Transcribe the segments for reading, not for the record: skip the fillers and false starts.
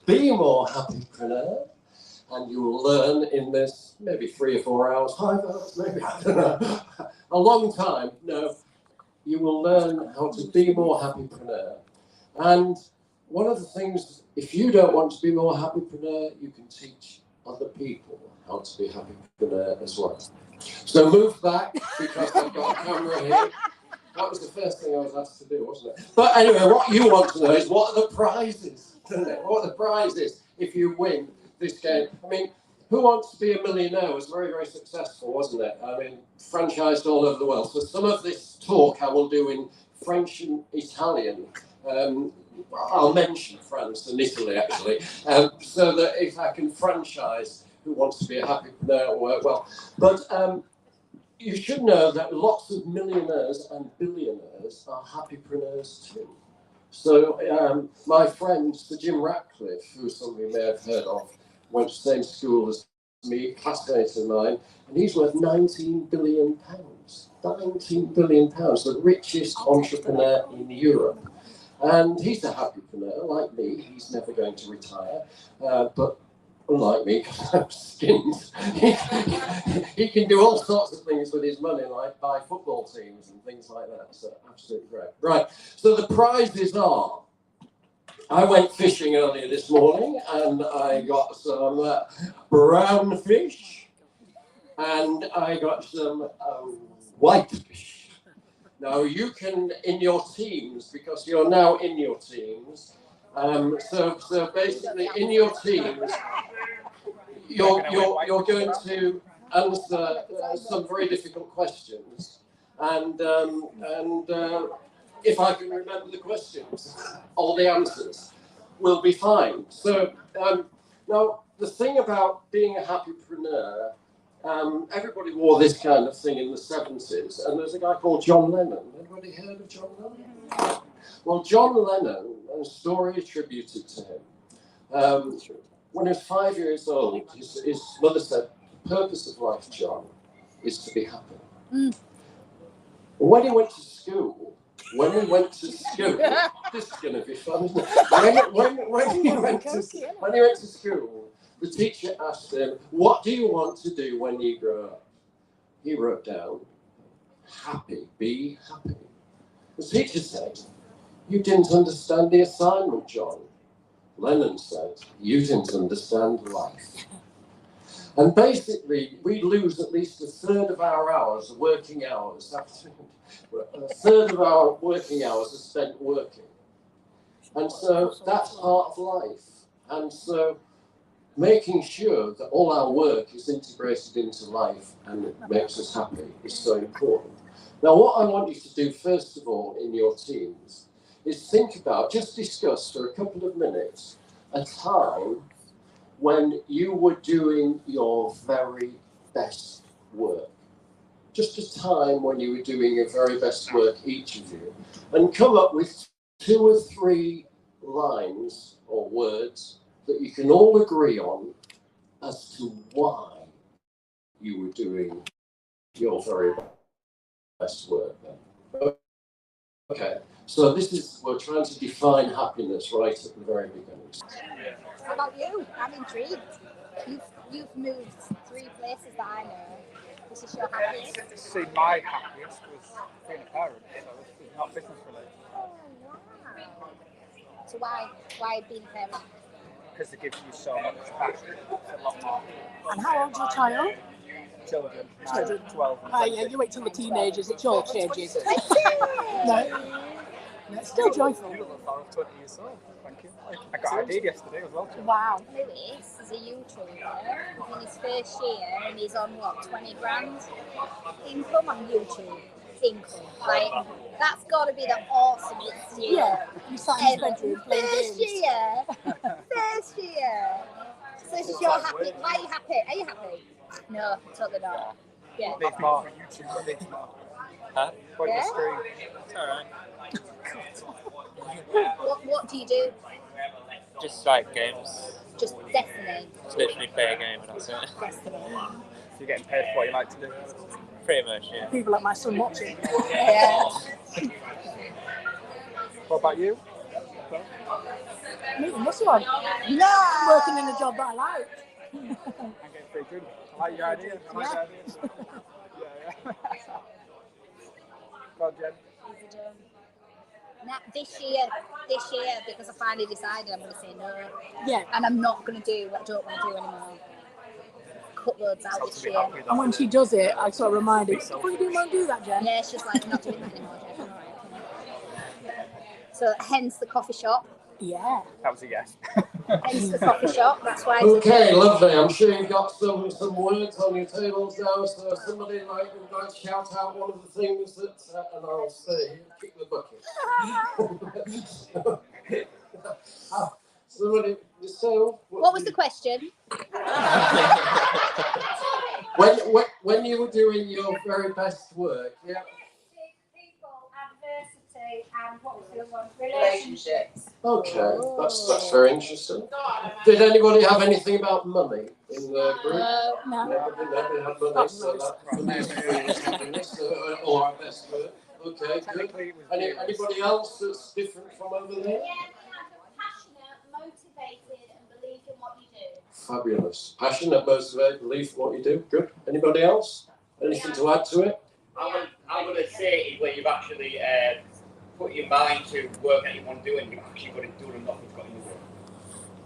be more happypreneur, and you will learn in this maybe 3 or 4 hours, 5 hours, maybe, I don't know, a long time. No, you will learn how to be more happypreneur. And one of the things, if you don't want to be more happypreneur, you can teach other people how to be happypreneur as well. So move back, because I've got a camera here. That was the first thing I was asked to do, wasn't it? But anyway, what you want to know is what are the prizes, isn't it? What are the prizes if you win this game? I mean, Who Wants to Be a Millionaire was very, very successful, wasn't it? I mean, franchised all over the world. So some of this talk I will do in French and Italian. I'll mention France and Italy, actually, so that if I can franchise Who Wants to Be a Happypreneur will work well. But you should know that lots of millionaires and billionaires are happypreneurs too. So my friend, Sir Jim Ratcliffe, who some of you may have heard of, went to the same school as me, classmate of mine, and he's worth £19 billion. £19 billion, the richest entrepreneur in Europe. And he's a happypreneur, like me. He's never going to retire, but unlike me, because I'm skinned, he can do all sorts of things with his money, like buy football teams and things like that. So absolutely great. Right, so the prizes are, I went fishing earlier this morning and I got some brown fish and I got some white fish. Now you can, in your teams, because you're now in your teams, so basically in your teams, you're going to answer some very difficult questions, and if I can remember the questions, all the answers will be fine. So now the thing about being a happypreneur, everybody wore this kind of thing in the 70s, and there's a guy called John Lennon. Anybody heard of John Lennon? Well, John Lennon, a story attributed to him. When he was 5 years old, his mother said, "The purpose of life, John, is to be happy." When he went to school, this is going to be fun, isn't it? When he went to school, the teacher asked him, "What do you want to do when you grow up?" He wrote down, "Happy, be happy." The teacher said, "You didn't understand the assignment, John." Lennon said, "You didn't understand life." And basically, we lose at least a third of our hours, working hours. A third of our working hours are spent working. And so that's part of life. And so making sure that all our work is integrated into life and it makes us happy is so important. Now, what I want you to do, first of all, in your teams, is think about, just discuss for a couple of minutes, a time when you were doing your very best work. Just a time when you were doing your very best work, each of you, and come up with 2 or 3 lines or words that you can all agree on as to why you were doing your very best work then. Okay, so we're trying to define happiness right at the very beginning. How about you? I'm intrigued. You've moved 3 places that I know. This is your happiest? See, my happiest was being a parent, so it's not business related. Oh, wow. So why being a parent? Because it gives you so much back. It's a lot more. And how old's your child? Children. 12. Yeah, you wait till the teenagers, it all changes. No, it's still joyful. You look like 20 years old. Thank you. I got ID'd yesterday as well. Wow. Lewis is a YouTuber in his first year and he's on, 20 grand income on YouTube. Like, that's got to be the awesomest year. Yeah, you sat in his bedroom playing games. First year. So this is your happy. Why are you happy? Are you happy? No, totally not. Yeah. Needs more. YouTube needs more. Huh? What Yeah? the screen? It's alright. What do you do? Just like games. Just Destiny. Just literally play a game and that's it. Destiny. So you're getting paid for what you like to do. Pretty much, yeah. People like my son watching. Yeah. What about you? meeting this one. No. I'm working in a job that I like. I'm getting pretty good. I like your idea. I like the idea. Yeah. God, Jen. Now, this year, because I finally decided I'm going to say no. Yeah. And I'm not going to do what I don't want to do anymore. Cut loads out this year. And when she does it, I sort of remind her, "What you didn't want to do that, Jen?" Yeah, she's like, not doing that anymore, Jen. All right. So, hence the coffee shop. Yeah. That was a yes. Hence the coffee shop. That's why. Okay, lovely. I'm sure you've got some words on your tables now. So somebody would like to shout out one of the things that, and I'll say, kick the bucket. Somebody. So. What was the question? When you were doing your very best work, yeah. People, adversity, and what was the other one? Relationships. Okay, that's very interesting. Did anybody have anything about money in the group? No. Nobody had money, so that or our best work. Okay, good. Anybody else that's different from over there? Passionate, motivated, and believe in what you do. Fabulous. Passionate, motivated, believe in what you do. Good. Anybody else? Anything to add to it? I'm going to say is where you've actually put your mind to work that you want to do and you've actually got it done and nothing's got in the way.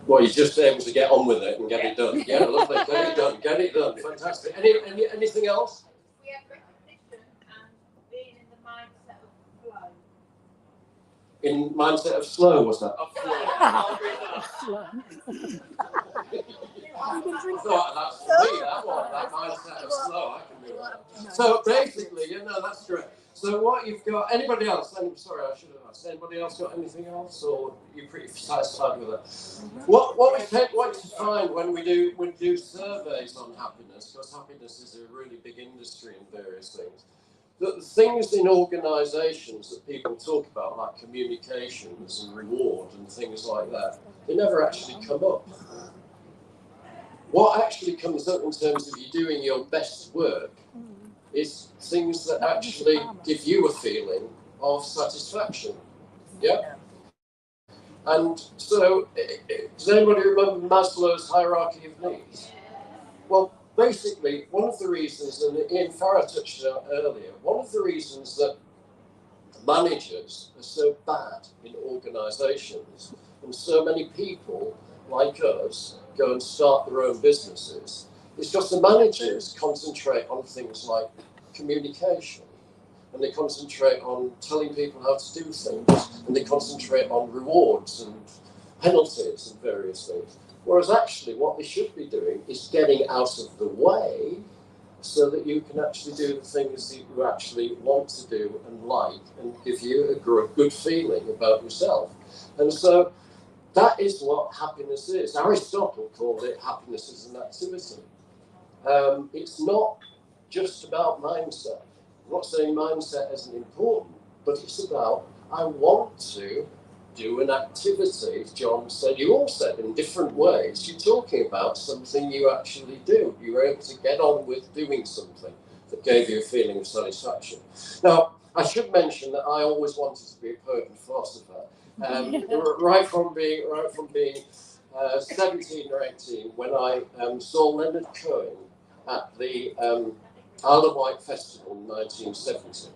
Well, you're just able to get on with it and get it done. Yeah, lovely. Get it done. Get it done. Fantastic. Anything else? We have recognition and being in the mindset of flow. In mindset of slow, was that? You've been drinking. That's for me, that one. That mindset of slow, I can do that. So basically, that's great. So what you've got, anybody else? Sorry, I should have asked. Anybody else got anything else, or you're pretty satisfied with that? What we find when we do surveys on happiness, because happiness is a really big industry in various things, that the things in organisations that people talk about, like communications and reward and things like that, they never actually come up. What actually comes up in terms of you doing your best work is things that actually give you a feeling of satisfaction. Yeah? And so, does anybody remember Maslow's hierarchy of needs? Well, basically, one of the reasons, and Ian Farrar touched on earlier, one of the reasons that managers are so bad in organisations and so many people like us go and start their own businesses is because the managers concentrate on things like communication, and they concentrate on telling people how to do things, and they concentrate on rewards and penalties and various things. Whereas actually what they should be doing is getting out of the way so that you can actually do the things that you actually want to do and like and give you a good feeling about yourself. And so that is what happiness is. Aristotle called it happiness as an activity. It's not just about mindset. I'm not saying mindset isn't important, but it's about, I want to do an activity, as John said, you all said in different ways. You're talking about something you actually do. You were able to get on with doing something that gave you a feeling of satisfaction. Now, I should mention that I always wanted to be a poet and philosopher. Right from being 17 or 18, when I saw Leonard Cohen at the Isle of Wight Festival in 1970.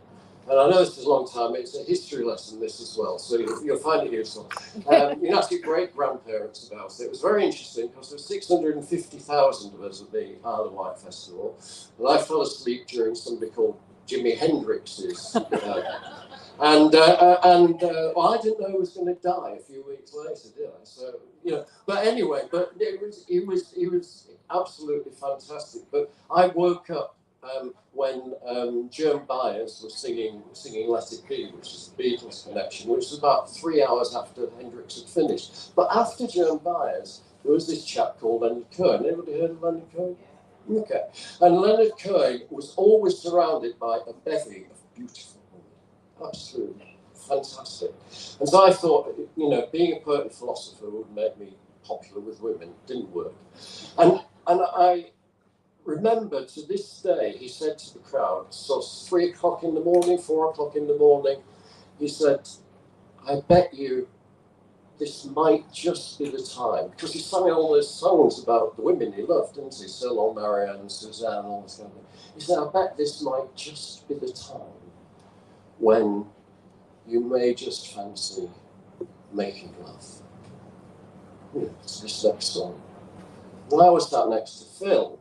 And I know this is a long time, it's a history lesson, this as well, so you'll find it useful. You can ask your great-grandparents about it. It was very interesting because there were 650,000 of us at the Isle of Wight Festival, and I fell asleep during somebody called Jimi Hendrix's. Well, I didn't know he was going to die a few weeks later, did I? So, but anyway, it was absolutely fantastic. But I woke up when Joan Baez was singing Let It Be, which is the Beatles connection, which was about 3 hours after Hendrix had finished. But after Joan Baez, there was this chap called Leonard Cohen. Anybody heard of Leonard Cohen? Okay. And Leonard Cohen was always surrounded by a bevy of beautiful women. Absolutely fantastic. And so I thought, being a poet and philosopher would make me popular with women. Didn't work. And I remember to this day, he said to the crowd, so 3 o'clock in the morning, 4 o'clock in the morning, he said, I bet you this might just be the time, because he sang all those songs about the women he loved, didn't he? So Long, Marianne, Suzanne, all this kind of thing. He said, I bet this might just be the time when you may just fancy making love. It's this next song. And I was sat next to Phil.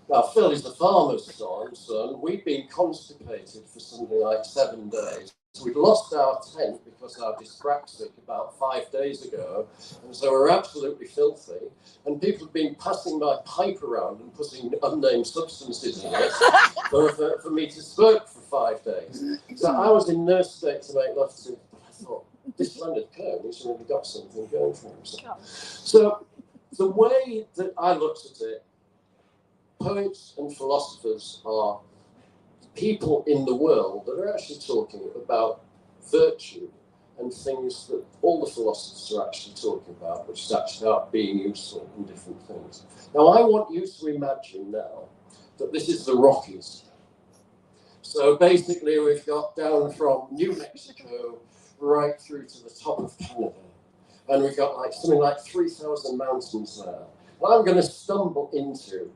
Now, Phil is the farmer's son. We'd been constipated for something like 7 days. We'd lost our tent because our dyspraxic about 5 days ago, and so we're absolutely filthy. And people have been passing my pipe around and putting unnamed substances in it for me to smoke for 5 days. So I was in no state to make love to, but I thought, this Leonard Cohen, he's really got something going for himself. So the way that I looked at it, poets and philosophers are people in the world that are actually talking about virtue and things that all the philosophers are actually talking about, which is actually about being useful in different things. Now, I want you to imagine now that this is the Rockies. So basically, we've got down from New Mexico right through to the top of Canada. And we've got like something like 3,000 mountains there. And I'm going to stumble into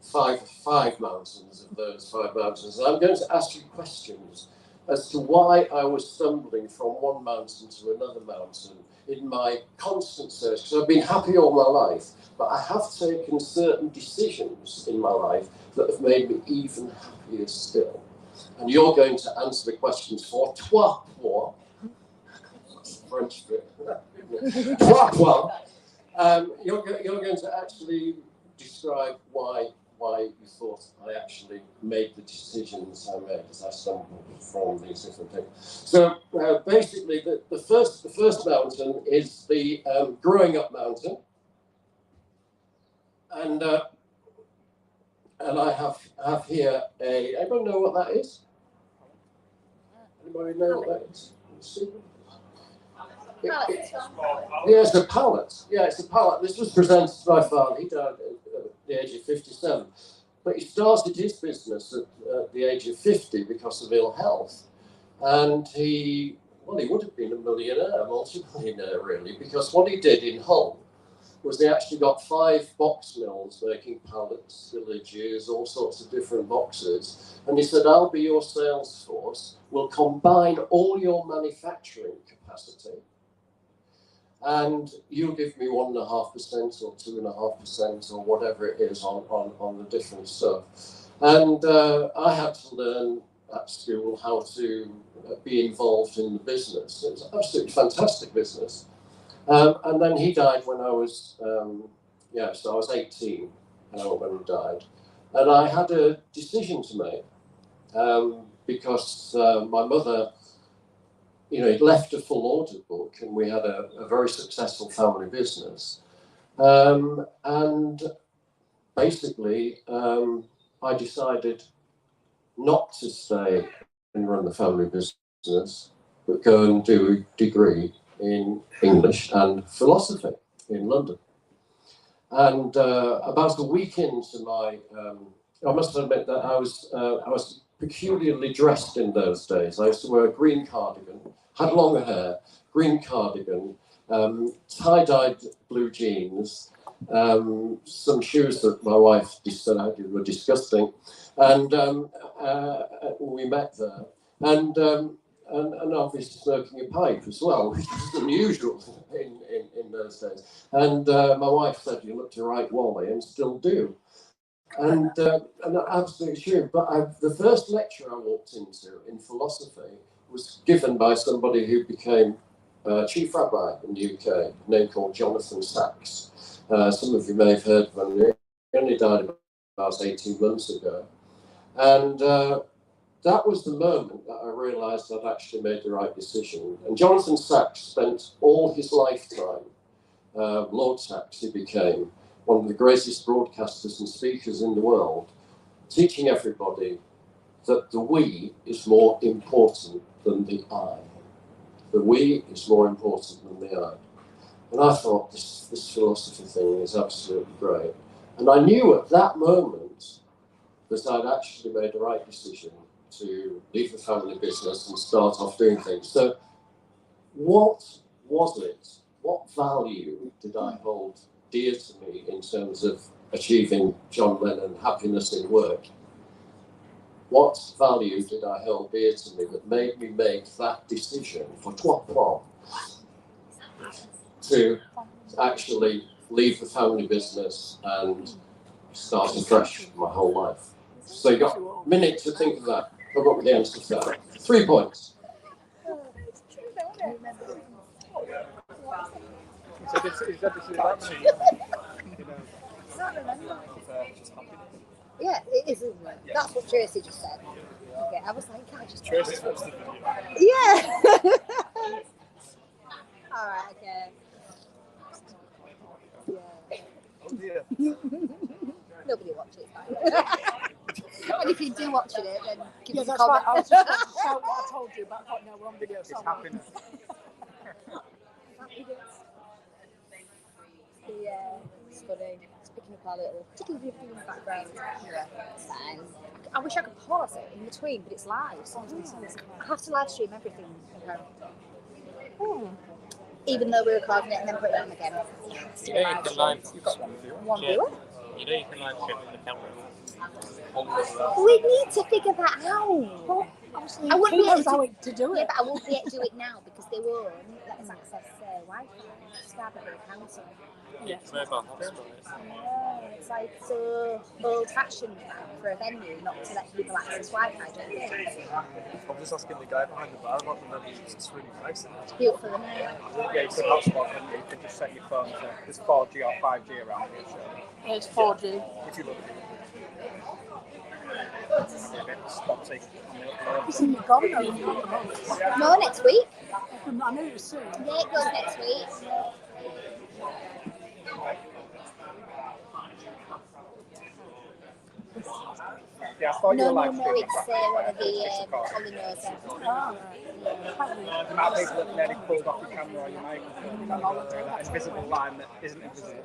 five mountains of those 5 mountains. And I'm going to ask you questions as to why I was stumbling from one mountain to another mountain in my constant search. Because I've been happy all my life, but I have taken certain decisions in my life that have made me even happier still. And you're going to answer the questions for toi, moi. French bit. Toi, toi. You're going to actually describe why you thought I actually made the decisions I made as I stumbled from these different things. So basically, the first mountain is the growing up mountain, and I have here a. Anybody know what that is? Anybody know what that is? Yeah, it's a pallet. Yeah, it's a pallet. This was presented to my father. He died at the age of 57. But he started his business at the age of 50 because of ill health. And he would have been a millionaire, multi-millionaire really, because what he did in Hull was they actually got 5 box mills making pallets, villages, all sorts of different boxes. And he said, I'll be your sales force. We'll combine all your manufacturing capacity. And you'll give me 1.5% or 2.5% or whatever it is on the different stuff. And I had to learn at school how to be involved in the business. It was an absolutely fantastic business. And then he died when I was, so I was 18 when he died. And I had a decision to make because my mother, he'd left a full order book and we had a very successful family business. And basically, I decided not to stay and run the family business, but go and do a degree in English and philosophy in London. And about a week into my, I must admit that I was peculiarly dressed in those days. I used to wear a green cardigan, had longer hair, green cardigan, tie-dyed blue jeans, some shoes that my wife decided were disgusting, and we met there, and obviously smoking a pipe as well, which was unusual in those days. And my wife said, "You look to right Wally," and still do. And absolutely true. But the first lecture I walked into in philosophy was given by somebody who became chief rabbi in the UK, a name called Jonathan Sacks. Some of you may have heard of him. He only died about 18 months ago. And that was the moment that I realised I'd actually made the right decision. And Jonathan Sacks spent all his lifetime, Lord Sacks he became, one of the greatest broadcasters and speakers in the world, teaching everybody that the we is more important than the I. The we is more important than the I. And I thought, this philosophy thing is absolutely great. And I knew at that moment that I'd actually made the right decision to leave the family business and start off doing things. So what was it what value did I hold dear to me in terms of achieving John Lennon happiness in work? What value did I hold dear to me that made me make that decision for to actually leave the family business and start afresh my whole life? So you got a minute to think of that. Come up with the answer to that. 3 points. Yeah, it is, isn't it? That's what Tracy just said. Okay, I was like, can I just... Tracy's watched the video. Yeah! Alright, okay. Yeah. Oh dear. Nobody watches it. And if you do watch it, then give us a that's comment. right. I was just going to shout what I told you, but I thought, no, we're on video. It's So happiness. Yeah, it's funny. It's picking up our little tickly in the background. Yeah, it's fine. I wish I could pause it in between, but it's live. So I have to live stream everything. Even though we're recording it and then put it on again. You know you can live. You've got one viewer. One viewer? You know you can live stream from the camera. We need to figure that out. well, obviously, I wouldn't he be able knows how to do Yeah, it. but I won't be able to do it now because they won't let us access Wi-Fi. Scarborough Council. Yeah. Mobile hotspot. It's like so old-fashioned now for a venue not to let people access Wi-Fi, don't you think? I'm just asking the guy behind the bar about the venue. It's really nice. It's beautiful, isn't it? Yeah, you could hotspot and you could just set your phone to there's 4G or 5G around here. So It's 4G. if you look at it, it's a bit spotty. It's in the gone though, isn't it? No, next week. I knew it was soon. Yeah, it goes next week. Yeah, I thought you were No, live it's streaming. one of the Polynose. Oh, right. The amount of people that nearly pulled off your camera or your microphone, that invisible line that isn't invisible.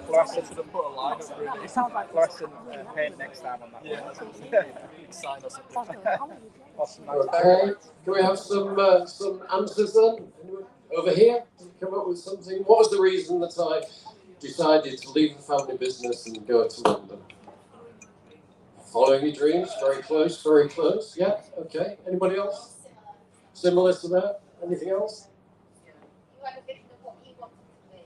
Fluorescent should have put a line up really. Fluorescent paint next time on that. Yeah. Sign or something. Awesome. Okay. Can we have some answers then? Anyone? Over here? Come up with something. What was the reason that I decided to leave the family business and go to London? Following your dreams, very close, very close. Yeah, okay. Anybody else? Similar to that? Anything else? You had a vision of what you wanted to be.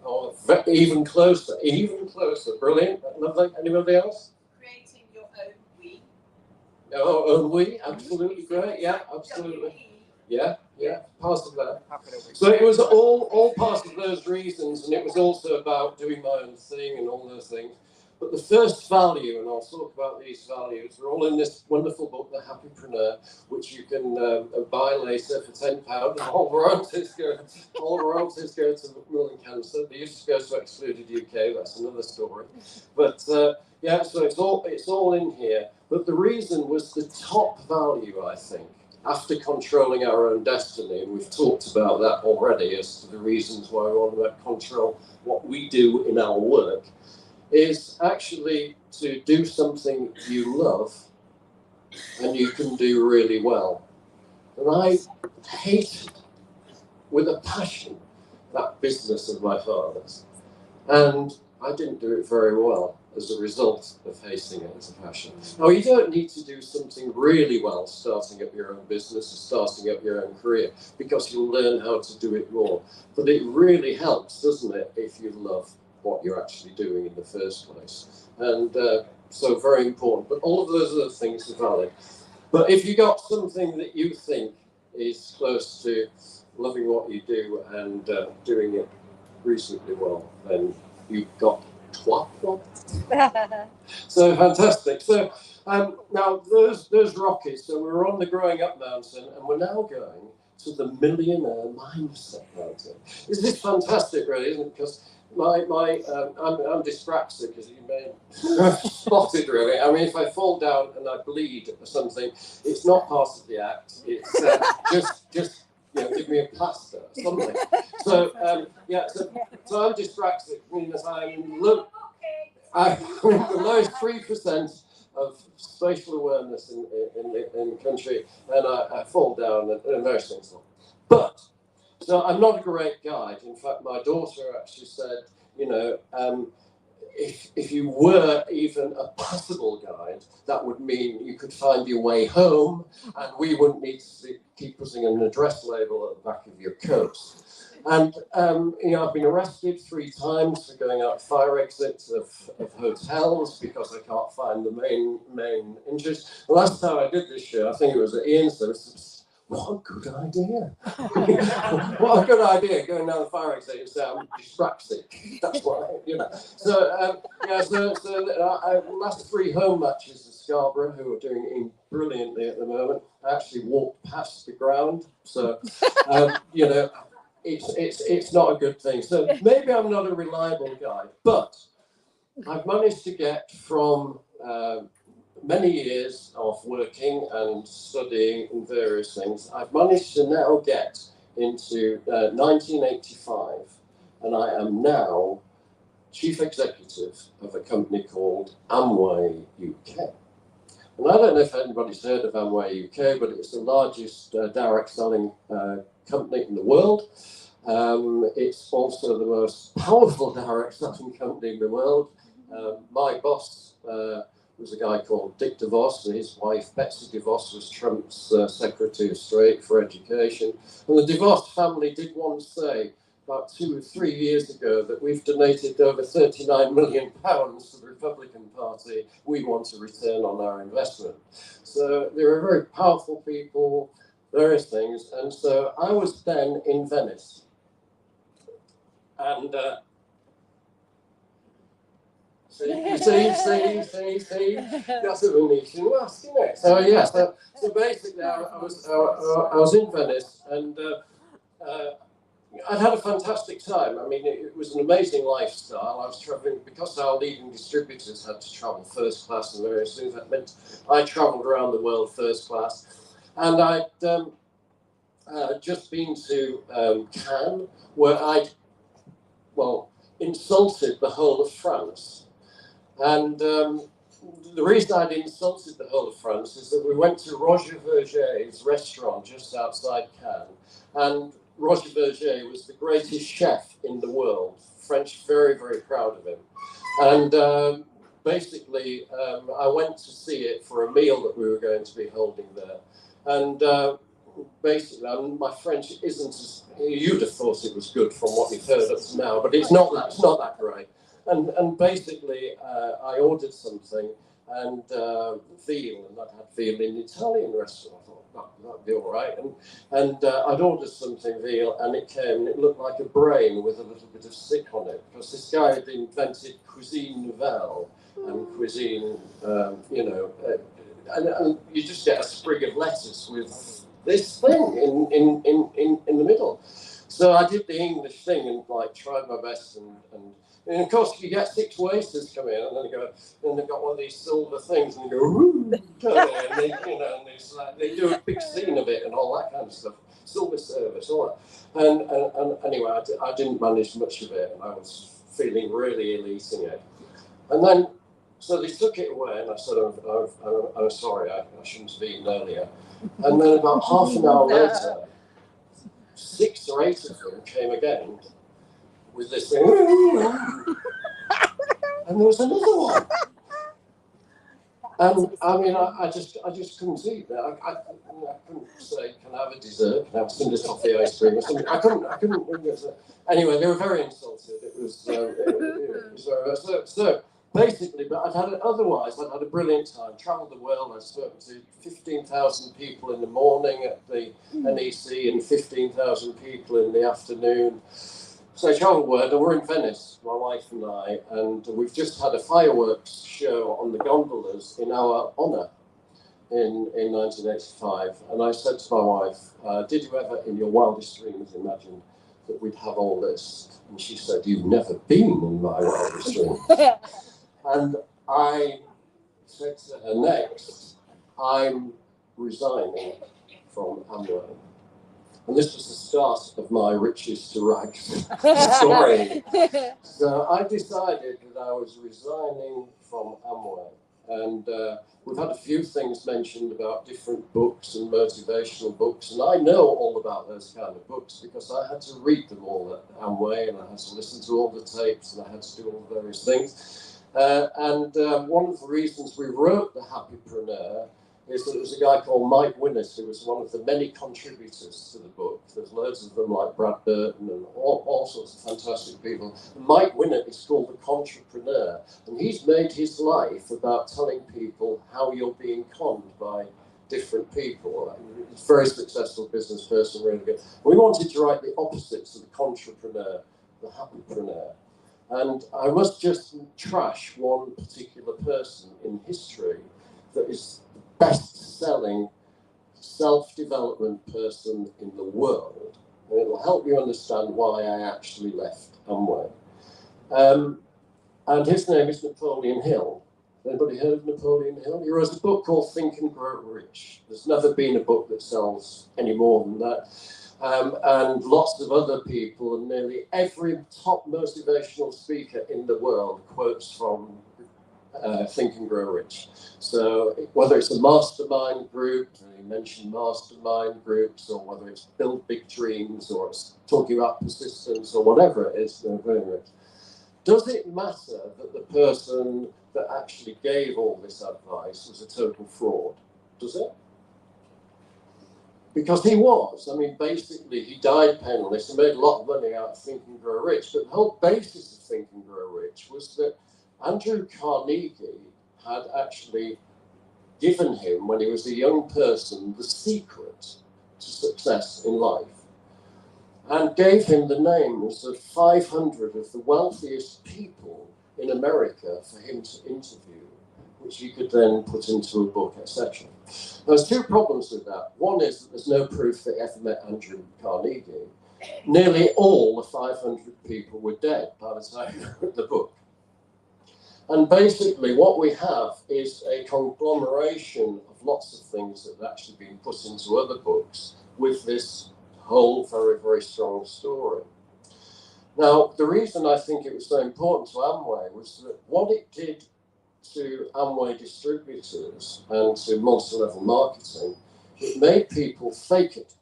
Oh, even closer, even closer. Brilliant. Lovely. Anybody else? Creating your own we. Oh, own we. Absolutely great. Yeah, absolutely. Yeah, yeah. Part of that. So it was all part of those reasons, and it was also about doing my own thing and all those things. But the first value, and I'll talk about these values, are all in this wonderful book, The Happypreneur, which you can buy later for £10. And all royalties go to Ruling Cancer. They used to go to Excluded UK. That's another story. But yeah, so it's all in here. But the reason was the top value, I think, after controlling our own destiny, and we've talked about that already as to the reasons why we want to control what we do in our work, is actually to do something you love and you can do really well. And I hated with a passion that business of my father's. And I didn't do it very well as a result of hating it as a passion. Now, you don't need to do something really well starting up your own business or starting up your own career, because you'll learn how to do it more. But it really helps, doesn't it, if you love what you're actually doing in the first place. And so very important. But all of those other things are valid. But if you got something that you think is close to loving what you do and doing it reasonably well, then you've got twat. So fantastic. So now those rockets, so we're on the Growing Up Mountain, and we're now going to the Millionaire Mindset Mountain. This is fantastic, really, isn't it? Because I'm dyspraxic, as you may have spotted, really. I mean, if I fall down and I bleed or something, it's not part of the act. It's just give me a plaster or something. So yeah, so I'm dyspraxic, means I'm the lowest 3% of spatial awareness in the country, and I fall down and most things. But So I'm not a great guide. In fact, my daughter actually said, you know, if you were even a passable guide, that would mean you could find your way home, and we wouldn't need to keep putting an address label at the back of your coat. And you know, I've been arrested 3 times for going out fire exits of hotels because I can't find the main entrance. The last time I did this show, I think it was at Ian's, so what a good idea. What a good idea, going down the fire exit and say I'm dyspraxic. That's what, you know. So, last 3 home matches at Scarborough, who are doing brilliantly at the moment, I actually walked past the ground. So, you know, it's not a good thing. So maybe I'm not a reliable guide, but I've managed to get from many years of working and studying in various things, I've managed to now get into 1985, and I am now chief executive of a company called Amway UK. And I don't know if anybody's heard of Amway UK, but it's the largest direct selling company in the world. It's also the most powerful direct selling company in the world. My boss was a guy called Dick DeVos, and his wife Betsy DeVos was Trump's Secretary of State for Education. And the DeVos family did once say, about 2 or 3 years ago, that we've donated over £39 million to the Republican Party. We want a return on our investment. So they were very powerful people, various things. And so I was then in Venice. And see, that's a Venetian mask, isn't it? So yeah, so basically I was in Venice, and I'd had a fantastic time. I mean, it was an amazing lifestyle. I was traveling, because our leading distributors had to travel first class and various things. That meant I traveled around the world first class. And I'd just been to Cannes, where I'd, insulted the whole of France. And the reason I'd insulted the whole of France is that we went to Roger Verger's restaurant just outside Cannes, and Roger Verger was the greatest chef in the world. French, very, very proud of him. And basically, I went to see it for a meal that we were going to be holding there. And basically, my French isn't as, you'd have thought it was good from what you've heard up to now, but it's not that great. And basically, I ordered something, and veal, and I'd had veal in an Italian restaurant. I thought that'd be all right. And I'd ordered something veal, and it came, and it looked like a brain with a little bit of sick on it, because this guy had invented cuisine nouvelle and cuisine, you know, and you just get a sprig of lettuce with this thing in the middle. So I did the English thing and tried my best, and of course you get 6 waiters come in, and then they've got one of these silver things, and they go, ooh, and they, you know, and they do a big scene of it and all that kind of stuff, silver service, all that. And anyway, I didn't manage much of it, and I was feeling really ill eating it. And then, so they took it away, and I said, I'm sorry, I shouldn't have eaten earlier. And then about half an hour later, 6 or 8 of them came again with this thing, and there was another one. And I mean, I just couldn't eat that. I couldn't say, can I have a dessert? Can I have some toffee ice cream or something? I couldn't. Anyway, they were very insulted. It was so basically, but I'd had a brilliant time. Travelled the world. I spoke to 15,000 people in the morning at the NEC and 15,000 people in the afternoon. So I travelled the world, and we're in Venice, my wife and I, and we've just had a fireworks show on the gondolas in our honour in 1985. And I said to my wife, did you ever in your wildest dreams imagine that we'd have all this? And she said, you've never been in my wildest dreams. And I said to her, next, I'm resigning from Amway. And this was the start of my riches to rags story. So I decided that I was resigning from Amway. And we've had a few things mentioned about different books and motivational books, and I know all about those kind of books because I had to read them all at Amway, and I had to listen to all the tapes, and I had to do all the various things. One of the reasons we wrote The Happypreneur is that there was a guy called Mike Winnes who was one of the many contributors to the book. There's loads of them like Brad Burton and all sorts of fantastic people. And Mike Winnes is called the Contrepreneur, and he's made his life about telling people how you're being conned by different people. He's a very successful business person, really good. We wanted to write the opposites of the Contrepreneur, the Happypreneur. And I must just trash one particular person in history that is the best-selling self-development person in the world. And it will help you understand why I actually left Amway. And his name is Napoleon Hill. Anybody heard of Napoleon Hill? He wrote a book called Think and Grow Rich. There's never been a book that sells any more than that. And lots of other people, and nearly every top motivational speaker in the world quotes from Think and Grow Rich. So whether it's a mastermind group, and he mentioned mastermind groups, or whether it's Build Big Dreams, or it's talking about persistence, or whatever it is, they're very rich. Does it matter that the person that actually gave all this advice was a total fraud? Does it? Because he was. I mean, basically, he died penniless and made a lot of money out of Think and Grow Rich. But the whole basis of Think and Grow Rich was that Andrew Carnegie had actually given him, when he was a young person, the secret to success in life, and gave him the names of 500 of the wealthiest people in America for him to interview, which he could then put into a book, etc. There's two problems with that. One is that there's no proof that he ever met Andrew Carnegie. Nearly all the 500 people were dead by the time he wrote the book. And basically what we have is a conglomeration of lots of things that have actually been put into other books with this whole very, very strong story. Now, the reason I think it was so important to Amway was that what it did to Amway distributors and to multi-level marketing, it made people fake it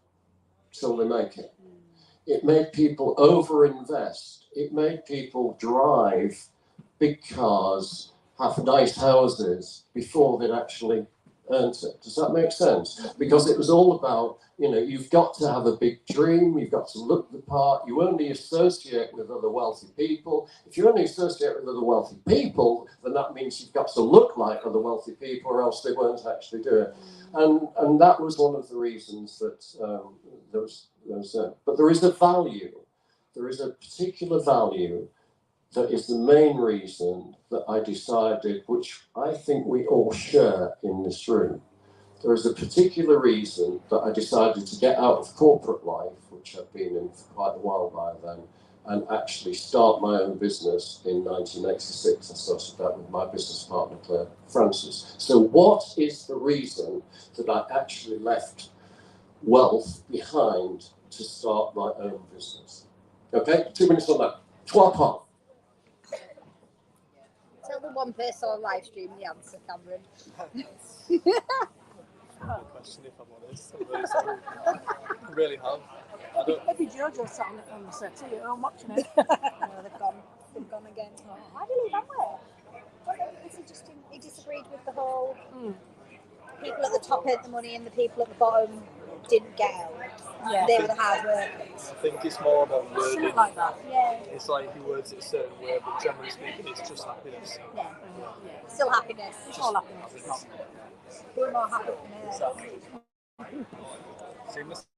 till they make it. It made people over-invest. It made people drive big cars, have nice houses before they'd actually earned it. Does that make sense? Because it was all about, you've got to have a big dream, you've got to look the part, you only associate with other wealthy people. If you only associate with other wealthy people, then that means you've got to look like other wealthy people or else they won't actually do it. And that was one of the reasons that but there is a value, there is a particular value that is the main reason that I decided, which I think we all share in this room. There is a particular reason that I decided to get out of corporate life, which I've been in for quite a while by then, and actually start my own business in 1986. I started that with my business partner, Claire Francis. So what is the reason that I actually left wealth behind to start my own business? Okay, 2 minutes on that. 12 part. Tell the one person on live stream the answer, Cameron. Good question, if I'm honest. I'm really sorry. I really have. Maybe Jojo sat on the set here. I'm watching it. No, they've gone again. Why did he leave Amway? He disagreed with the whole people at the top earned the money and the people at the bottom didn't get out. Yeah. They were the hard workers. I think it's more about wording. Something like that. Yeah. It's like he words it a certain way, but generally speaking, it's just happiness. Yeah. Still happiness. It's all happiness. It's not. Be more happiness. Exactly. So you must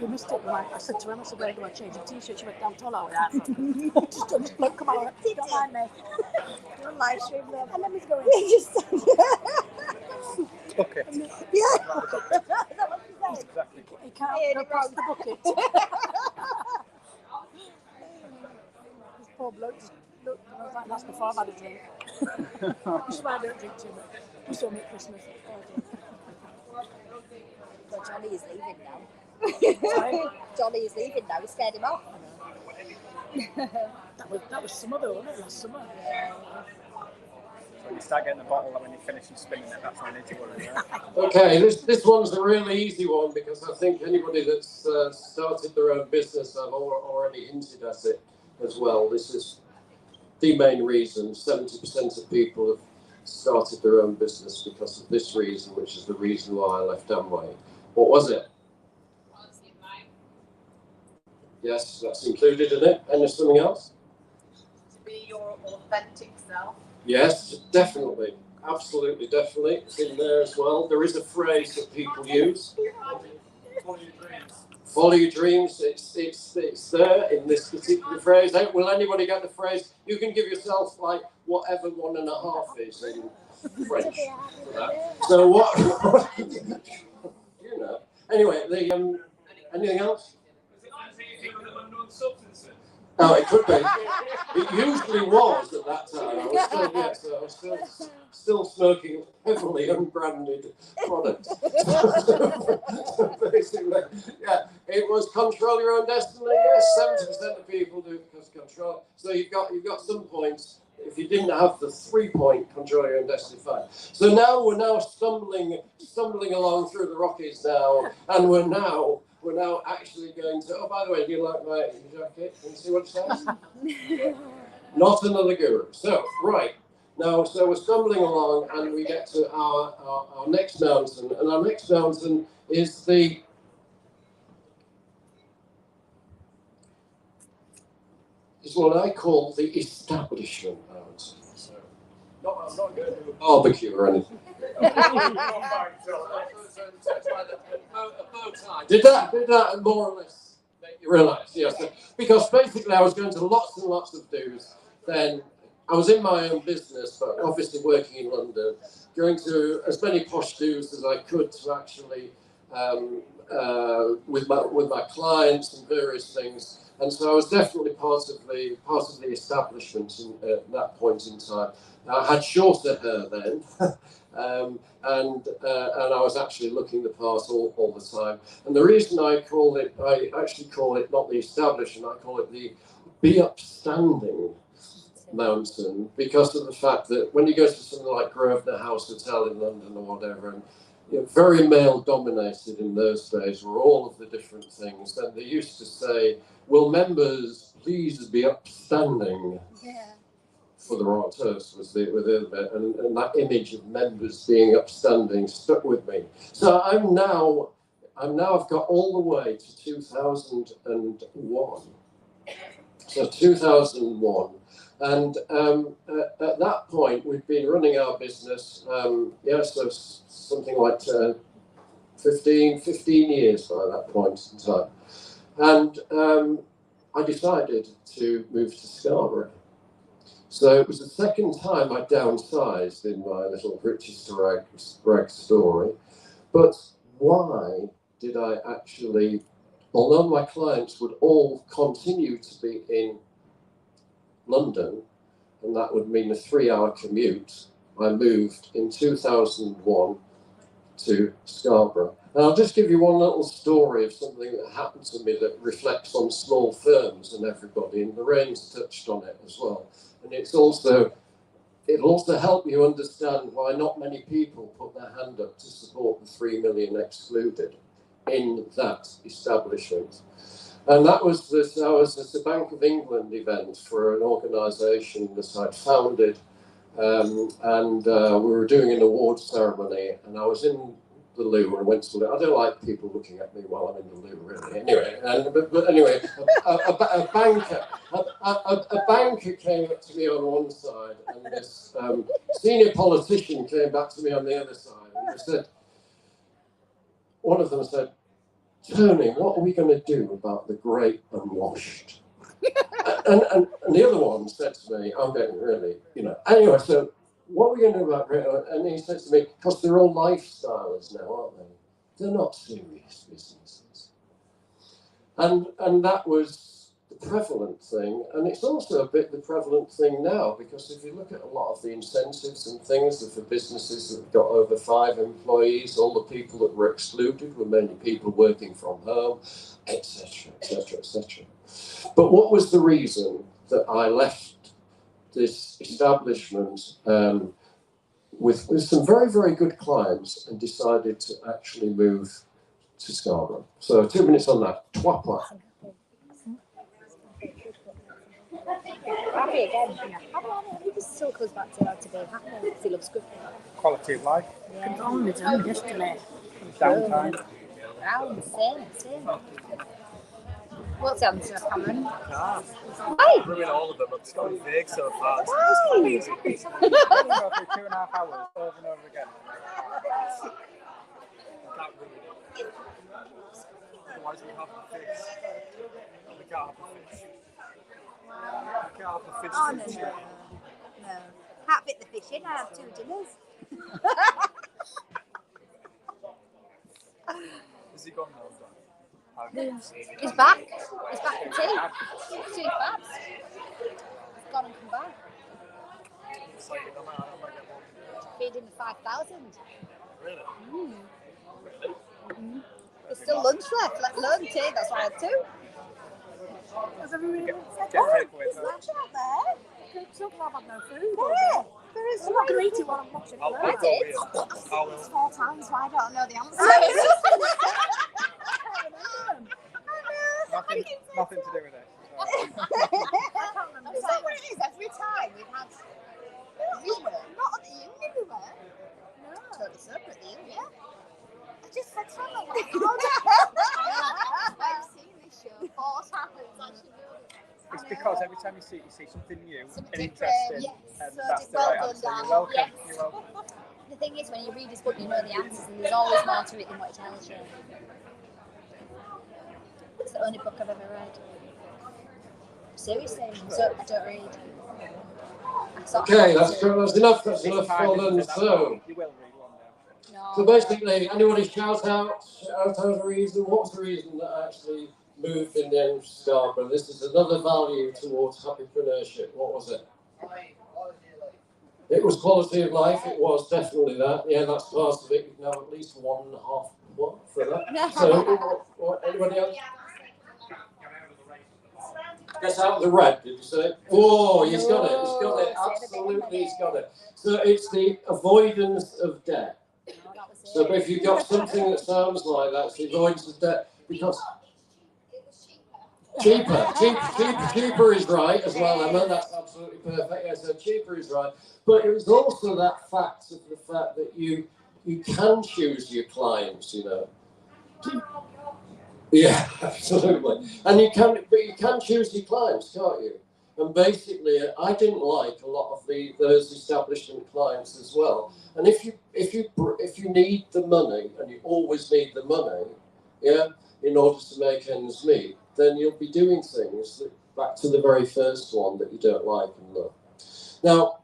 We missed it. Like I said to him, I said, "Where do I change the t-shirt?" She went down to all that. Just look, come on, don't mind me. Do a live stream then. And then he's going. okay. Yeah. Is that what you said? Exactly. He can't go past the bucket. This poor bloke just looked, and I was like, "That's before I've had a drink." That's why I don't drink too much. Just only at Christmas. Well, Johnny is leaving now. Johnny is leaving now. We scared him off. That was summer though, wasn't it? Last summer. When you start getting the bottle and when you finish and spinning it, that's when I need to worry. Right? Okay, this one's a really easy one because I think anybody that's started their own business, I've already hinted at it as well. This is the main reason. 70% of people have started their own business because of this reason, which is the reason why I left Amway. What was it? Yes, that's included in it. And there's something else? To be your authentic self. Yes, definitely. Absolutely, definitely. It's in there as well. There is a phrase that people use. Follow your dreams. Follow your dreams. It's there in this particular phrase. Will anybody get the phrase? You can give yourself like whatever 1.5 is in French for that. So what? You know. Anyway, anything else? Oh, it could be. It usually was at that time. I was still smoking heavily unbranded products. So basically, yeah, it was control your own destiny. Yes, 70% of people do because control. So you've got some points. If you didn't have the 3-point control your own destiny, fine. So now we're stumbling along through the Rockies now, and we're now actually going to. Oh, by the way, do you like my jacket? Can you see what it says? Not another guru. So right now, so we're stumbling along, and we get to our next mountain, and our next mountain is what I call the establishment mountain. So, I'm not going to do a barbecue or anything. A bow tie. Did that more or less make you realise? Yes. Because basically I was going to lots and lots of do's. Then I was in my own business, but obviously working in London, going to as many posh do's as I could to actually with my clients and various things. And so I was definitely part of the establishment at that point in time. I had shorter hair then, and I was actually looking the part all the time. And the reason I actually call it not the establishment, I call it the be upstanding mountain, because of the fact that when you go to something like Grosvenor House Hotel in London or whatever, and very male dominated in those days were all of the different things, and they used to say, will members please be upstanding? Yeah. For the Royal Toast was the bit, and that image of members being upstanding stuck with me. So I've got all the way to 2001. So 2001. And at that point, we'd been running our business, so something like 15 years by that point in time. And I decided to move to Scarborough. So it was the second time I downsized in my little riches to rags story. But why did I actually, although my clients would all continue to be in London, and that would mean a 3-hour commute, I moved in 2001 to Scarborough. And I'll just give you one little story of something that happened to me that reflects on small firms and everybody, and Lorraine's touched on it as well. And it'll also help you understand why not many people put their hand up to support the 3 million excluded in that establishment. And that was I was at the Bank of England event for an organisation that I'd founded, and we were doing an award ceremony, and I was in the loo and went to the loo. I don't like people looking at me while I'm in the loo, really. Anyway, but anyway, a banker came up to me on one side, and this senior politician came back to me on the other side, and one of them said, Tony, what are we going to do about the great unwashed? and the other one said to me, I'm getting really, Anyway, so what are we going to do about great? And he said to me, because they're all lifestylers now, aren't they? They're not serious businesses. And that was the prevalent thing. And it's also a bit the prevalent thing now, because if you look at a lot of the incentives and things that for businesses that have got over 5 employees, all the people that were excluded were mainly people working from home, etc., etc., etc. But what was the reason that I left this establishment with some very, very good clients and decided to actually move to Scarborough. So 2 minutes on that. Twa twa. Happy again. He just still goes back to be happy because he loves cooking. Quality of life, Controlling his own destiny. downtime. Round, same. What's the answer, Cameron? Cars. Why? Ruin all of them. It's gone vague so far. Why? We go through 2.5 hours over and over again. Can't ruin it. Otherwise we have the fish. We can't have the fish. We can't have the fish. Oh, no. Can't fit the fish in. I have 2 dinners. Is he gone now? He's back. He's back for tea. 2 fabs. He's gone and come back. So I might get one. Feed him 5,000. Really? There's still lunch left, let alone tea. That's why I had 2. Has everyone Get said, takeaways. There's lunch out there. some people have had no food. There is. I'm not going to eat it while I'm watching I'll it. go with I'll It's 4 times, so I don't know the answer. nothing to do with it. Is that what it is? Every time we've had. We were not at the uni, we were. No. Totally sober at the uni, yeah. I just said something like I've seen this show 4 times. It's because every time you see something new Something and different, interesting, yes. and So that's the well right done, answer. Dan. You're welcome. Yes. You're welcome. The thing is, when you read his book, you know the answers, and there's always more to it than what it tells you. It's the only book I've ever read. Seriously, so I don't read. Okay, that's enough. That's enough Time for them. isn't it? So, You will read one day. No. so basically, anybody shout out a reason? What's the reason that actually moved in the end of Scarborough? This is another value towards happypreneurship. What was it? It was quality of life. It was definitely that. Yeah, that's part of it. You can have at least 1.5 what for that. So, anybody else? Gets out of the red, did you say? Oh, he's got it. He's got it. Absolutely, he's got it. So it's the avoidance of debt. So if you've got something that sounds like that, it's the avoidance of debt, because cheaper is right as well, Emma. That's absolutely perfect. Yeah, so cheaper is right. But it was also that fact of the fact that you can choose your clients, you know. Yeah, absolutely. And you can choose your clients, can't you? And basically, I didn't like a lot of those establishment clients as well. And if you need the money, and you always need the money, yeah, in order to make ends meet, then you'll be doing things that, back to the very first one, that you don't like and love. Now,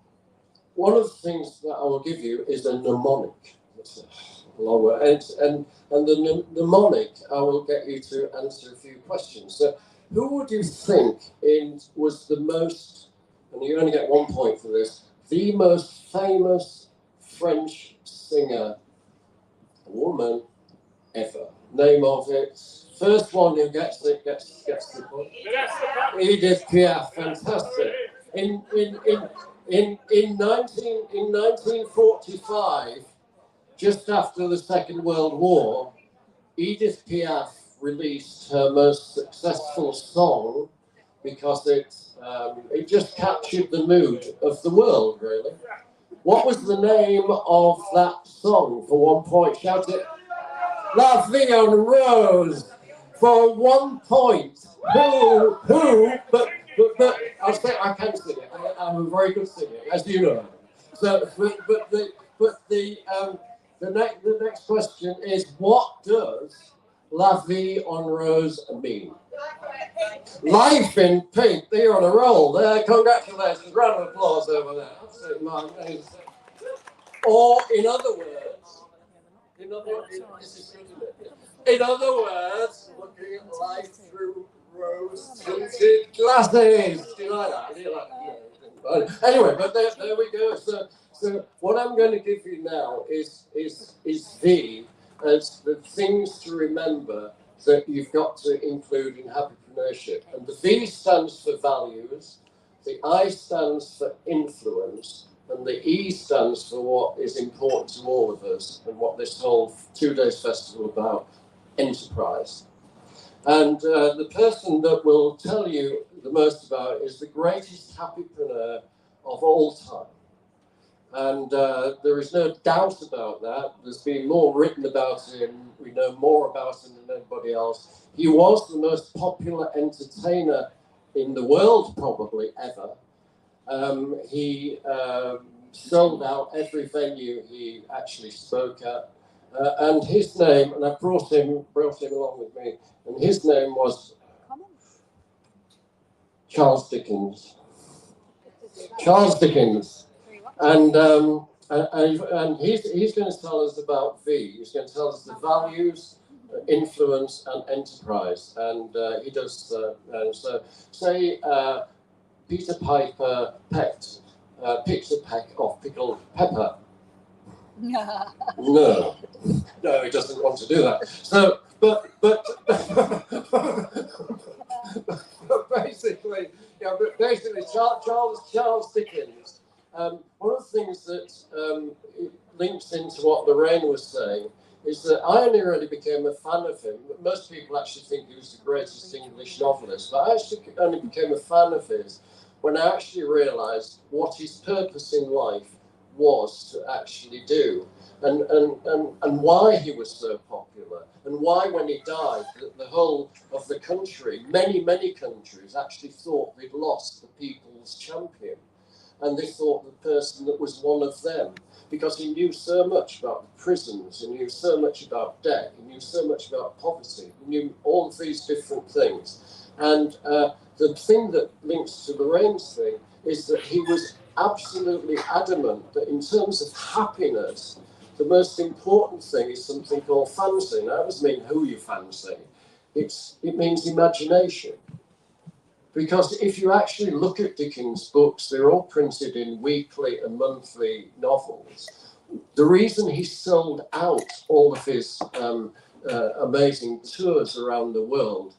one of the things that I will give you is a mnemonic. It's a long word. And the mnemonic, I will get you to answer a few questions. So, who would you think was the most, and you only get 1 point for this, the most famous French singer, woman, ever? Name of it. First one who gets it gets the point. Edith Piaf, fantastic. In 1945, just after the Second World War, Edith Piaf released her most successful song because it just captured the mood of the world, really. What was the name of that song? For 1 point, shout it. La Vie en Rose. For 1 point. But I'll say I can sing it. I'm a very good singer, as you know. So, the next question is, what does La Vie en Rose mean? Life in pink. You're on a roll there. Congratulations. Round of applause over there. Absolutely amazing. Or in other words, this is good, isn't it? In other words, looking at life through rose-tinted glasses. Do you like that? Do you like that? Anyway, but there we go. So what I'm going to give you now is V as the things to remember that you've got to include in happypreneurship. And the V stands for values, the I stands for influence, And the E stands for what is important to all of us and what this whole 2 days festival is about, enterprise. And the person that will tell you the most about it is the greatest happypreneur of all time. And there is no doubt about that. There's been more written about him. We know more about him than anybody else. He was the most popular entertainer in the world, probably ever. He sold out every venue he actually spoke at. And his name, and I brought him along with me, and his name was Charles Dickens. Charles Dickens. And he's going to tell us about V. He's going to tell us the values, influence, and enterprise. And he does. So, say Peter Piper picks a peck of pickled pepper. No, he doesn't want to do that. So, but basically, Charles Dickens. One of the things that links into what Lorraine was saying is that I only really became a fan of him. Most people actually think he was the greatest English novelist, but I actually only became a fan of his when I actually realised what his purpose in life was to actually do, and why he was so popular, and why when he died, the whole of the country, many countries actually thought they'd lost the people's champion. And they thought the person that was one of them, because he knew so much about the prisons, he knew so much about debt, he knew so much about poverty, he knew all of these different things. And the thing that links to Lorraine's thing is that he was absolutely adamant that in terms of happiness, the most important thing is something called fancy. Now, that doesn't mean who you fancy, it means imagination. Because if you actually look at Dickens' books, they're all printed in weekly and monthly novels. The reason he sold out all of his amazing tours around the world,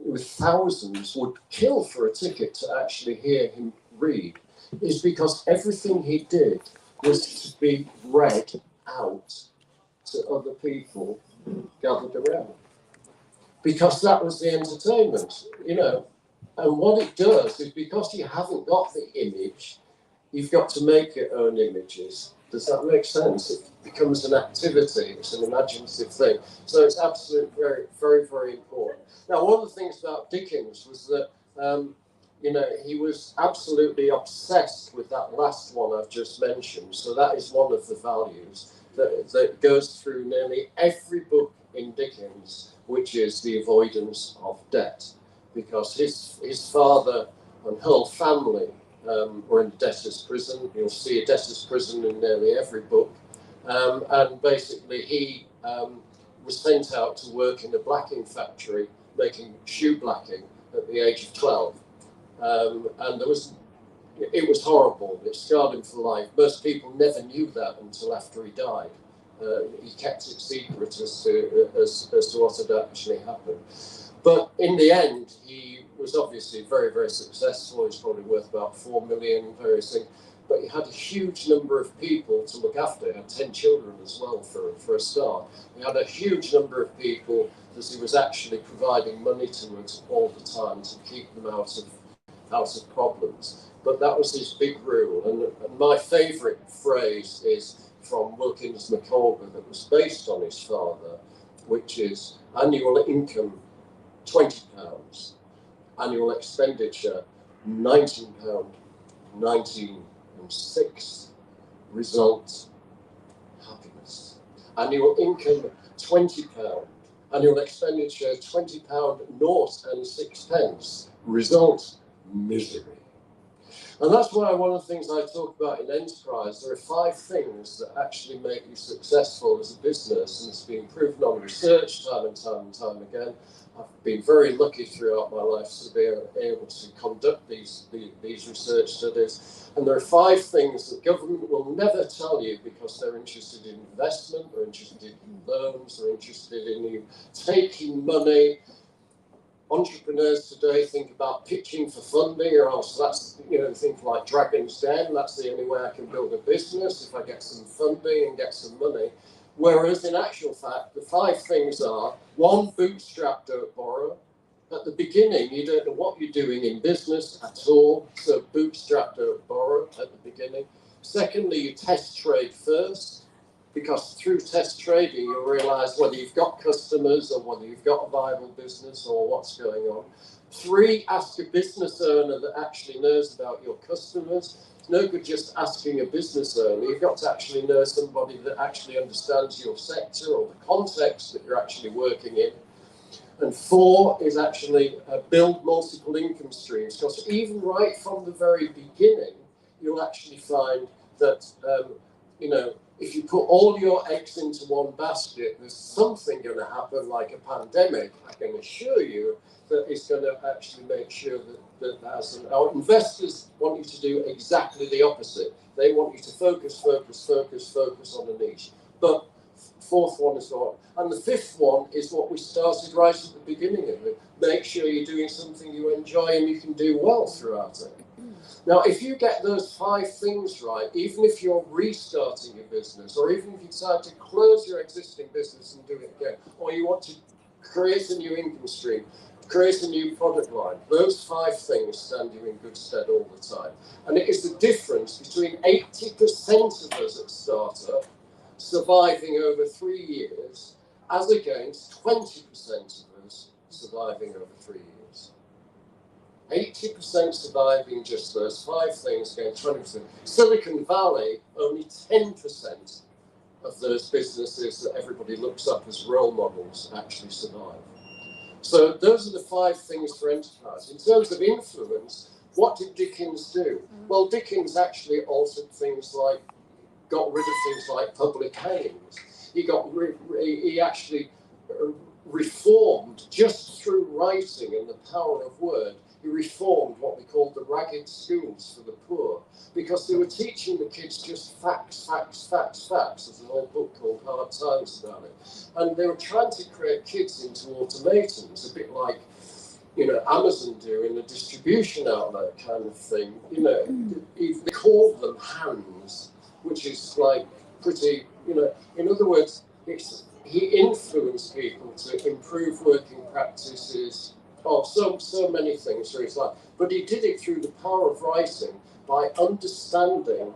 with thousands would kill for a ticket to actually hear him read, is because everything he did was to be read out to other people gathered around. Because that was the entertainment, you know. And what it does is, because you haven't got the image, you've got to make your own images. Does that make sense? It becomes an activity, it's an imaginative thing. So it's absolutely very, very important. Now, one of the things about Dickens was that, he was absolutely obsessed with that last one I've just mentioned. So that is one of the values that goes through nearly every book in Dickens, which is the avoidance of debt. Because his father and whole family were in debtor's prison. You'll see a debtor's prison in nearly every book. And basically he was sent out to work in a blacking factory, making shoe blacking at the age of 12. And it was horrible. It scarred him for life. Most people never knew that until after he died. He kept it secret as to what had actually happened. But in the end, he was obviously very, very successful. He's probably worth about 4 million, various things. But he had a huge number of people to look after. He had 10 children as well, for a start. He had a huge number of people that he was actually providing money towards all the time to keep them out of problems. But that was his big rule. And my favourite phrase is from Wilkins McCauley, that was based on his father, which is annual income £20, annual expenditure £19, 19 and 6, result happiness. Annual income £20, annual expenditure £20, 0 and 6 pence, result misery. And that's why one of the things I talk about in enterprise, there are 5 things that actually make you successful as a business, and it's been proven on research time and time again. I've been very lucky throughout my life to be able to conduct these research studies. And there are 5 things that government will never tell you, because they're interested in investment, they're interested in loans, they're interested in you taking money entrepreneurs today think about pitching for funding, or else that's, think like Dragon's Den, that's the only way I can build a business, if I get some funding and get some money. Whereas in actual fact, the 5 things are: 1, bootstrap, don't borrow. At the beginning, you don't know what you're doing in business at all, so bootstrap, don't borrow at the beginning. Secondly, you test trade first, because through test trading, you'll realize whether you've got customers or whether you've got a viable business or what's going on. 3, ask a business owner that actually knows about your customers. It's no good just asking a business owner. You've got to actually know somebody that actually understands your sector or the context that you're actually working in. And 4 is actually build multiple income streams, because even right from the very beginning, you'll actually find that, if you put all your eggs into one basket, there's something going to happen, like a pandemic, I can assure you, that is going to actually make sure that our investors want you to do exactly the opposite. They want you to focus on a niche. But 4th one is what, and the 5th one is what we started right at the beginning of it. Make sure you're doing something you enjoy and you can do well throughout it. Now, if you get those 5 things right, even if you're restarting your business, or even if you decide to close your existing business and do it again, or you want to create a new income stream, create a new product line, those 5 things stand you in good stead all the time. And it is the difference between 80% of us at startup surviving over 3 years, as against 20% of us surviving over 3 years. 80% surviving just those 5 things against 20%. Silicon Valley, only 10% of those businesses that everybody looks up as role models actually survive. So those are the 5 things for enterprise. In terms of influence, what did Dickens do? Well, Dickens actually altered things like, got rid of things like public hangings. He actually reformed, just through writing and the power of word, he reformed what we called the ragged schools for the poor, because they were teaching the kids just facts. There's an old book called Hard Times about it. And they were trying to create kids into automatons, a bit like, Amazon do in the distribution outlet kind of thing. They called them hands, which is like pretty, in other words, he influenced people to improve working practices, so many things through his life. But he did it through the power of writing, by understanding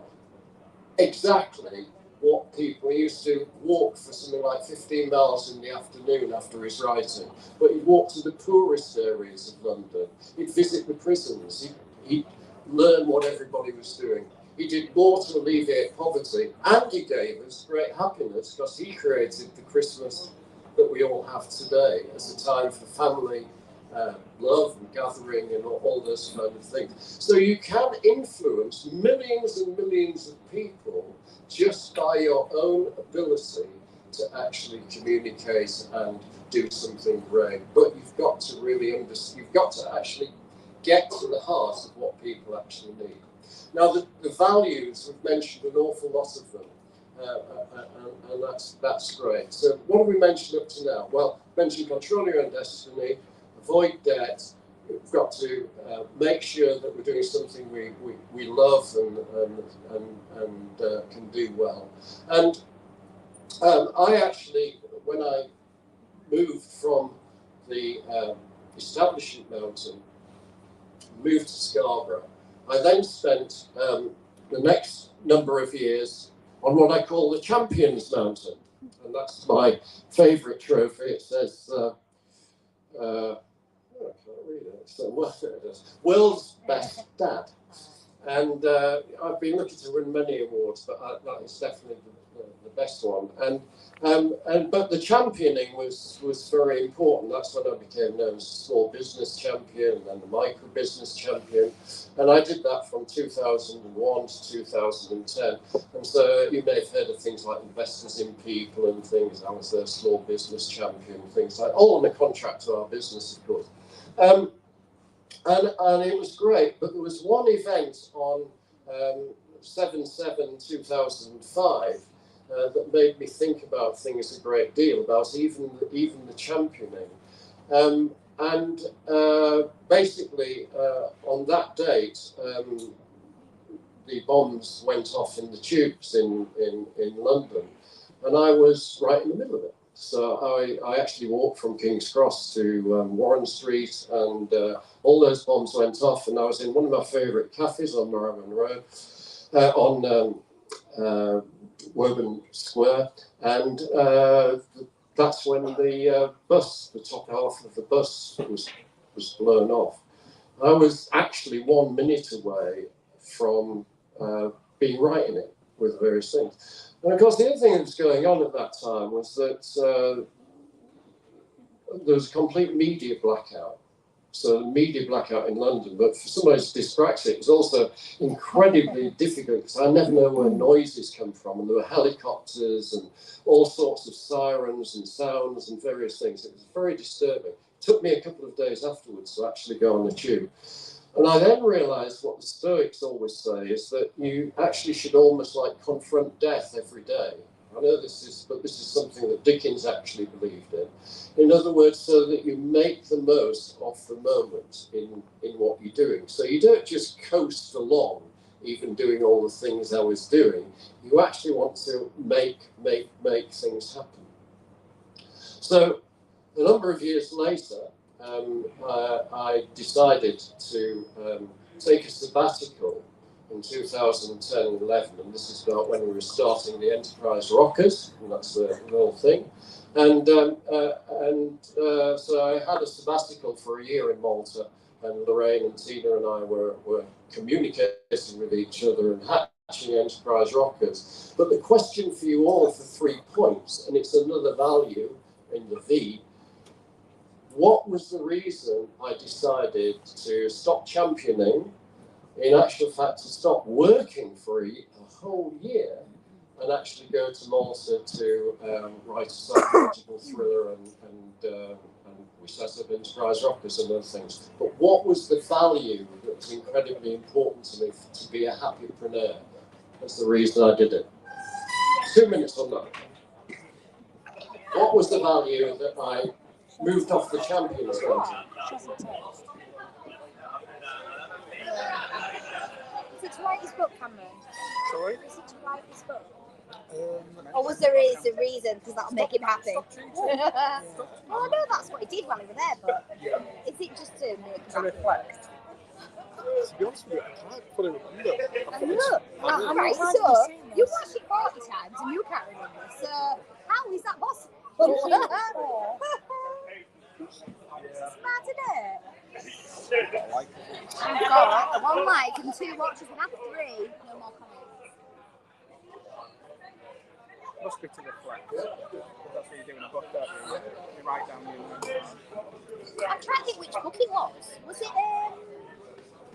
exactly what people. He used to walk for something like 15 miles in the afternoon after his writing, but he'd walk to the poorest areas of London. He'd visit the prisons. He'd learn what everybody was doing. He did more to alleviate poverty, and he gave us great happiness, because he created the Christmas that we all have today as a time for family, love and gathering and all those kind of things. So you can influence millions and millions of people just by your own ability to actually communicate and do something great. But you've got to really you've got to actually get to the heart of what people actually need. Now, the values, we've mentioned an awful lot of them, and that's great. So what have we mentioned up to now? Well, mentioned control your own destiny, avoid debt. We've got to make sure that we're doing something we love and can do well. And I actually, when I moved from the establishment mountain, moved to Scarborough, I then spent the next number of years on what I call the Champions Mountain. And that's my favourite trophy. It says, I can't read it. So, well, it is. World's Best Dad. And I've been looking to win many awards, but that is definitely the best one. But the championing was very important. That's when I became known as small business champion and then the micro business champion. And I did that from 2001 to 2010. And so you may have heard of things like Investors in People and things. I was their small business champion, things like, all on the contract to our business, of course. And it was great, but there was one event on 7/7/2005 that made me think about things a great deal, about even the championing. And basically, on that date, the bombs went off in the tubes in London, and I was right in the middle of it. So I actually walked from King's Cross to Warren Street, and all those bombs went off, and I was in one of my favourite cafes on Marylebone Road, on Woburn Square, and that's when the bus, the top half of the bus was blown off. I was actually 1 minute away from being right in it with various things. And of course, the other thing that was going on at that time was that there was a complete media blackout. So the media blackout in London, but for somebody who's dyspraxic, it was also incredibly difficult because I never know where noises come from, and there were helicopters and all sorts of sirens and sounds and various things. It was very disturbing. It took me a couple of days afterwards to actually go on the tube. And I then realised what the Stoics always say is that you actually should almost like confront death every day. I know this is something that Dickens actually believed in. In other words, so that you make the most of the moment in what you're doing. So you don't just coast along, even doing all the things I was doing. You actually want to make things happen. So a number of years later, I decided to take a sabbatical in 2010-11, and this is about when we were starting the Enterprise Rockers, and that's the real thing. And so I had a sabbatical for a year in Malta, and Lorraine and Tina and I were communicating with each other and hatching Enterprise Rockers. But the question for you all for 3 points, and it's another value in the V. What was the reason I decided to stop championing, in actual fact to stop working for a whole year, and actually go to Malta to write a psychological thriller, and we set up Enterprise Rockers and other things. But what was the value that was incredibly important to me to be a happypreneur? That's the reason I did it. 2 minutes on that. What was the value that I moved off the champions country? Is it to write this book, Cameron? Sorry? Is it to write this book? Or was there a reason, because that'll make him happy? Well, I know that's what he did while he was there, but is it just to make him To happy? reflect. To be honest with you, I can't fully remember. Look, right, so you watched it 40 times and you can't remember, so how is that possible? Smart, isn't it? I like it. I've got 1 like and 2 watches, and after 3, no more comments. Must be to reflect. Because that's what you do in a book, don't you? You write down your I'm trying to think which book it was. Was it,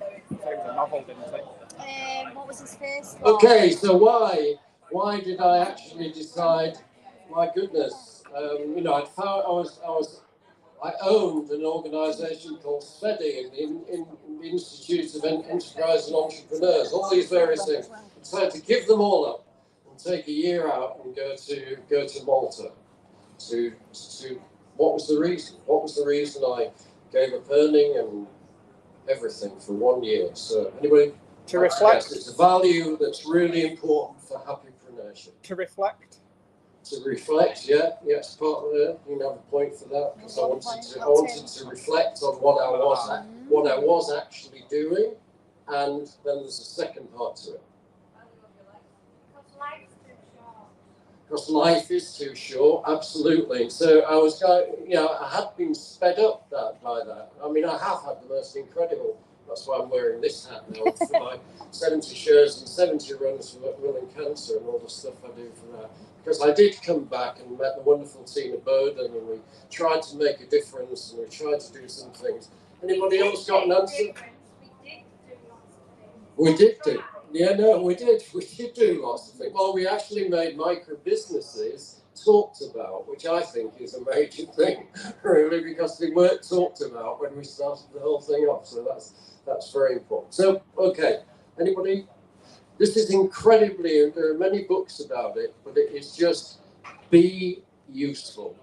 it was a novel, didn't it? what was his first one? Okay, so why did I actually decide? My goodness, you know, I owned an organisation called SVEDI in the Institute of Enterprise and Entrepreneurs. All these various things. I decided to give them all up and take a year out and go to Malta. To what was the reason? What was the reason I gave up earning and everything for 1 year? So anybody? To reflect. Yes, it's a value that's really important for happypreneurship. To reflect. To reflect, yes, part of it. You can have a point for that, because I wanted to reflect on what I was actually doing, and then there's a second part to it. Because life is too short, absolutely. So I was, I had been sped up by that. I mean, I have had the most incredible. That's why I'm wearing this hat now for my 70 shows and 70 runs for Willing Cancer and all the stuff I do for that. Because I did come back and met the wonderful Tina Bowden, and we tried to make a difference, and we tried to do some things. Anybody else got an answer? We did do. Yeah, no, we did. We did do lots of things. Well, we actually made micro businesses talked about, which I think is a major thing, really, because they weren't talked about when we started the whole thing off. So that's very important. So, okay, anybody? This is incredibly, and there are many books about it, but it is just be useful.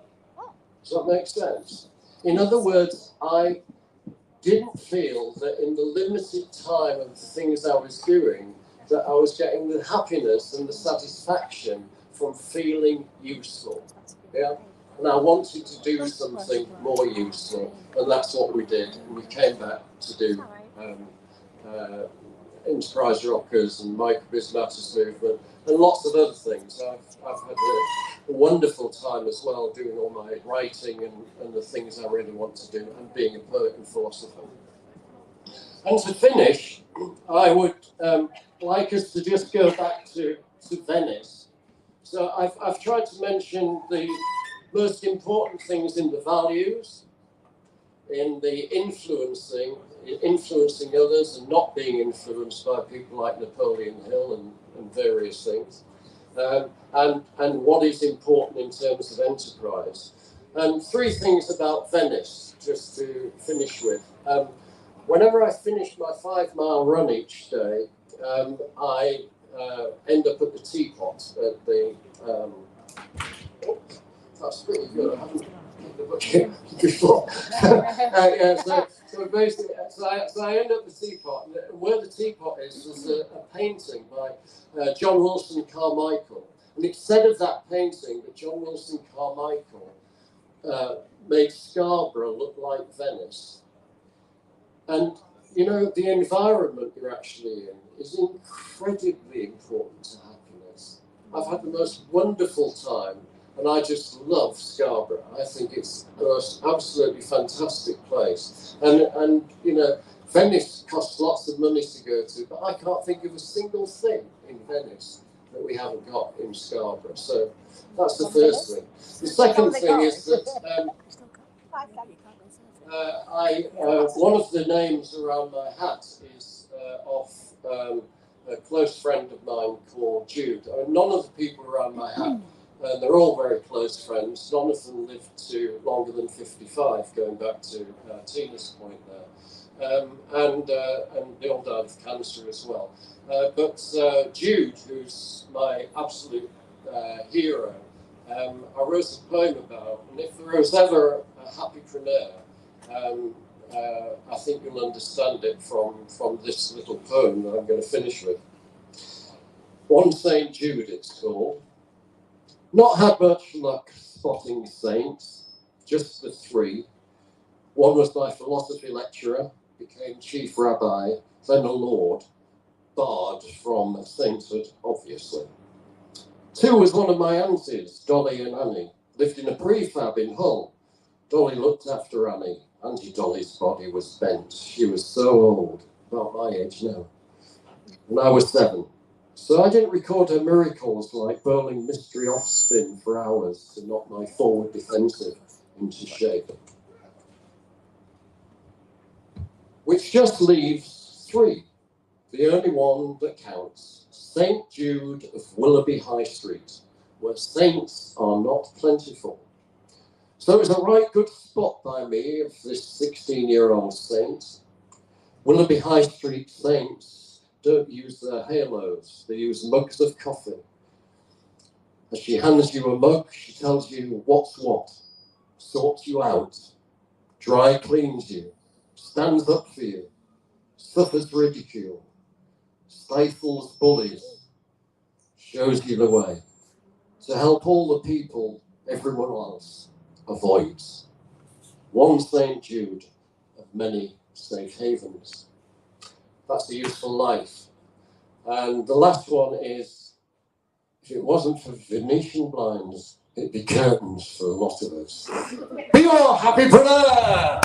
Does that make sense? In other words, I didn't feel that in the limited time of the things I was doing, that I was getting the happiness and the satisfaction from feeling useful. Yeah? And I wanted to do something more useful, and that's what we did. And we came back to do Enterprise Rockers and Microbizz Matters movement and lots of other things. I've had a wonderful time as well doing all my writing and the things I really want to do and being a poet and philosopher. And to finish, I would like us to just go back to Venice. So I've tried to mention the most important things in the values, in the influencing others and not being influenced by people like Napoleon Hill and various things, and what is important in terms of enterprise. And three things about Venice, just to finish with. Whenever I finish my 5-mile run each day, I end up at the teapot at the. That's pretty good. I haven't picked the book here before. So basically, I end up at the teapot, and where the teapot is, there's a painting by John Wilson Carmichael. And it's said of that painting that John Wilson Carmichael made Scarborough look like Venice. And, you know, the environment you're actually in is incredibly important to happiness. I've had the most wonderful time, and I just love Scarborough. I think it's the most absolutely fantastic place. And you know, Venice costs lots of money to go to, but I can't think of a single thing in Venice that we haven't got in Scarborough. So that's the first thing. The second thing is that one of the names around my hat is of a close friend of mine called Jude. I mean, none of the people around my hat, they're all very close friends. None of them lived to longer than 55, going back to Tina's point there. And they all died of cancer as well. But Jude, who's my absolute hero, I wrote a poem about, and if there was ever a Happypreneur, I think you'll understand it from this little poem that I'm going to finish with. One St. Jude, it's called. Not had much luck spotting saints, just the three. One was my philosophy lecturer, became chief rabbi, then a lord, barred from sainthood, obviously. Two was one of my aunties, Dolly and Annie, lived in a prefab in Hull. Dolly looked after Annie. Auntie Dolly's body was bent. She was so old, about my age now. And I was 7. So I didn't record her miracles like bowling mystery off-spin for hours to knock my forward defensive into shape. Which just leaves 3, the only one that counts. St. Jude of Willoughby High Street, where saints are not plentiful. So it was a right good spot by me of this 16-year-old saint. Willoughby High Street saints don't use their halos, they use mugs of coffee. As she hands you a mug, she tells you what's what, sorts you out, dry cleans you, stands up for you, suffers ridicule, stifles bullies, shows you the way, to help all the people everyone else avoids. One St. Jude of many safe havens. That's a useful life. And the last one is, if it wasn't for Venetian blinds, it'd be curtains for a lot of us. Be your Happypreneur!